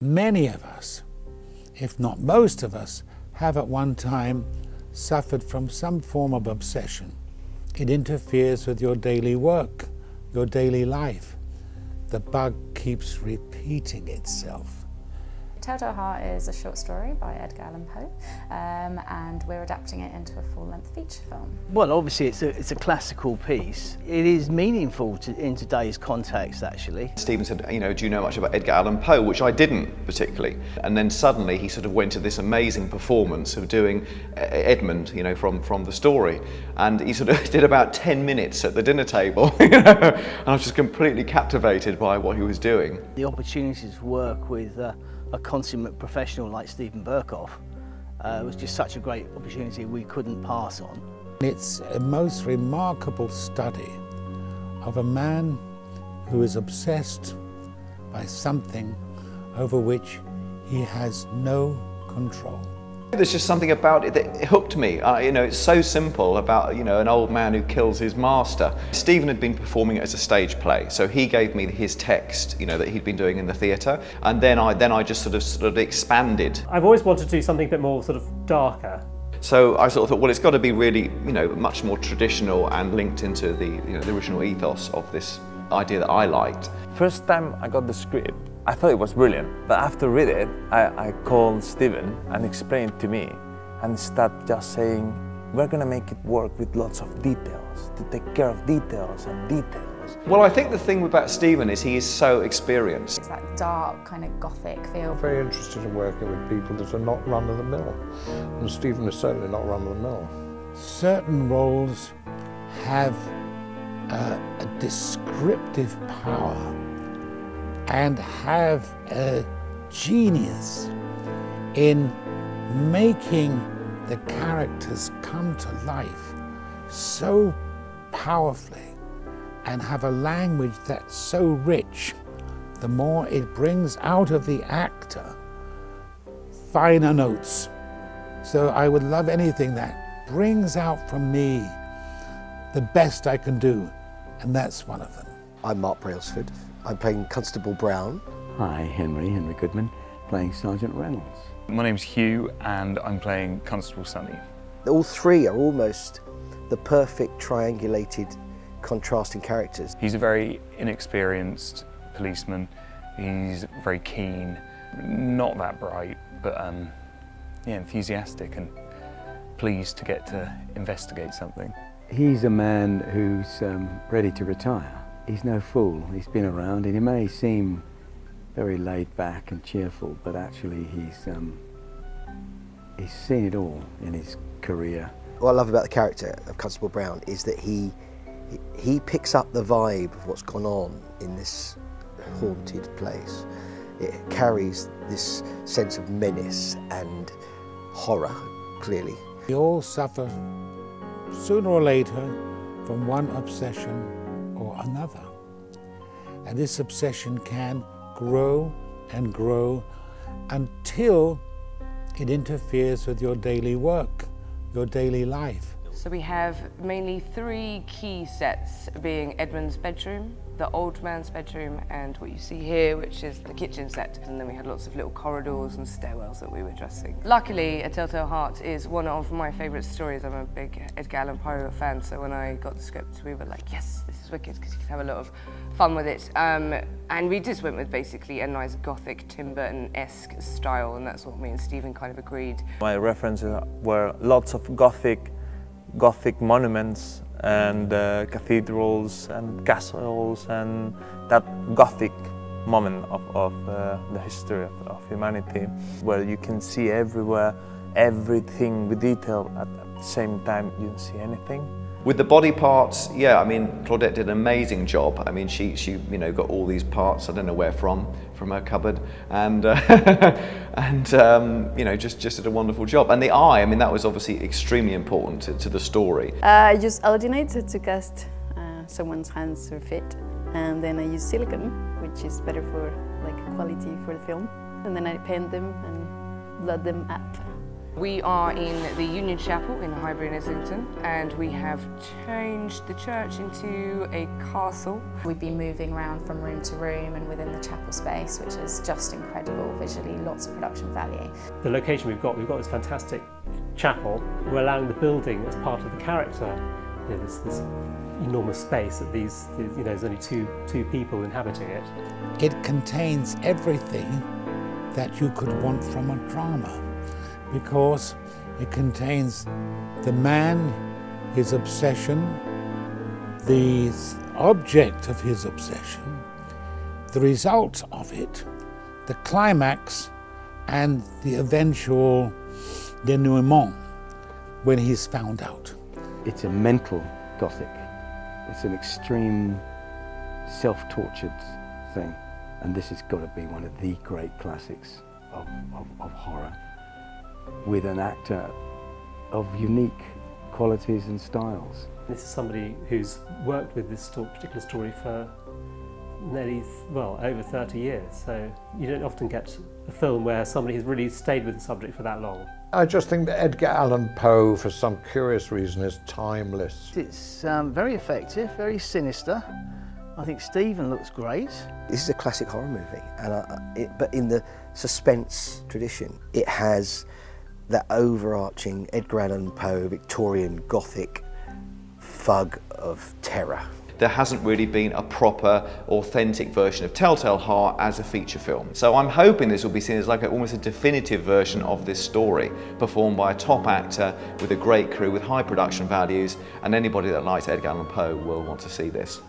Many of us, if not most of us, have at one time suffered from some form of obsession. It interferes with your daily work, your daily life. The bug keeps repeating itself. Telltale Heart is a short story by Edgar Allan Poe, and we're adapting it into a full-length feature film. Well, obviously it's a classical piece. It is meaningful in today's context, actually. Stephen said, do you know much about Edgar Allan Poe? Which I didn't particularly. And then suddenly he sort of went to this amazing performance of doing Edmund, from the story. And he sort of did about 10 minutes at the dinner table, and I was just completely captivated by what he was doing. The opportunity to work with a consummate professional like Stephen Burkoff was just such a great opportunity we couldn't pass on. It's a most remarkable study of a man who is obsessed by something over which he has no control. There's just something about it that hooked me. It's so simple about, an old man who kills his master. Stephen had been performing it as a stage play, so he gave me his text, that he'd been doing in the theatre, and then I just sort of expanded. I've always wanted to do something a bit more sort of darker. So I sort of thought, well, it's got to be really, much more traditional and linked into the, the original ethos of this idea that I liked. First time I got the script, I thought it was brilliant, but after reading it, I called Stephen and explained to me, and started just saying, we're gonna make it work with lots of details, to take care of details and details. Well, I think the thing about Stephen is he is so experienced. It's that dark, kind of gothic feel. I'm very interested in working with people that are not run-of-the-mill, and Stephen is certainly not run-of-the-mill. Certain roles have a descriptive power and have a genius in making the characters come to life so powerfully and have a language that's so rich. The more it brings out of the actor finer notes. So I would love anything that brings out from me the best I can do, and that's one of them. I'm Mark Brailsford. I'm playing Constable Brown. Hi, Henry Goodman, playing Sergeant Reynolds. My name's Hugh and I'm playing Constable Sonny. All three are almost the perfect triangulated, contrasting characters. He's a very inexperienced policeman. He's very keen, not that bright, but enthusiastic and pleased to get to investigate something. He's a man who's ready to retire. He's no fool. He's been around, and he may seem very laid back and cheerful, but actually he's seen it all in his career. What I love about the character of Constable Brown is that he picks up the vibe of what's gone on in this haunted place. It carries this sense of menace and horror, clearly. We all suffer sooner or later from one obsession or another. And this obsession can grow and grow until it interferes with your daily work, your daily life. So we have mainly three key sets, being Edmund's bedroom, the old man's bedroom, and what you see here, which is the kitchen set. And then we had lots of little corridors and stairwells that we were dressing. Luckily, A Telltale Heart is one of my favourite stories. I'm a big Edgar Allan Poe fan, so when I got the script, we were like, yes, this is wicked, because you can have a lot of fun with it. And we just went with basically a nice gothic Tim Burton-esque style, and that's what me and Stephen kind of agreed. My references were lots of Gothic monuments and cathedrals and castles and that Gothic moment of the history of humanity, where you can see everywhere everything with detail at the same time you don't see anything. With the body parts, Claudette did an amazing job. She got all these parts, I don't know where from her cupboard, and just did a wonderful job. And the eye, that was obviously extremely important to the story. I use alginate to cast someone's hands or feet, and then I use silicone, which is better for quality for the film. And then I paint them and blood them up. We are in the Union Chapel in Highbury in Islington, and we have changed the church into a castle. We've been moving around from room to room and within the chapel space, which is just incredible visually, lots of production value. The location we've got this fantastic chapel. We're allowing the building as part of the character. You know, this enormous space that these there's only two people inhabiting it. It contains everything that you could want from a drama, because it contains the man, his obsession, the object of his obsession, the result of it, the climax, and the eventual denouement when he's found out. It's a mental Gothic. It's an extreme, self-tortured thing. And this has got to be one of the great classics of horror, with an actor of unique qualities and styles. This is somebody who's worked with this particular story for nearly, over 30 years. So you don't often get a film where somebody has really stayed with the subject for that long. I just think that Edgar Allan Poe, for some curious reason, is timeless. It's very effective, very sinister. I think Stephen looks great. This is a classic horror movie, and but in the suspense tradition, it has that overarching Edgar Allan Poe Victorian Gothic fug of terror. There hasn't really been a proper, authentic version of Telltale Heart as a feature film. So I'm hoping this will be seen as like almost a definitive version of this story, performed by a top actor with a great crew with high production values, and anybody that likes Edgar Allan Poe will want to see this.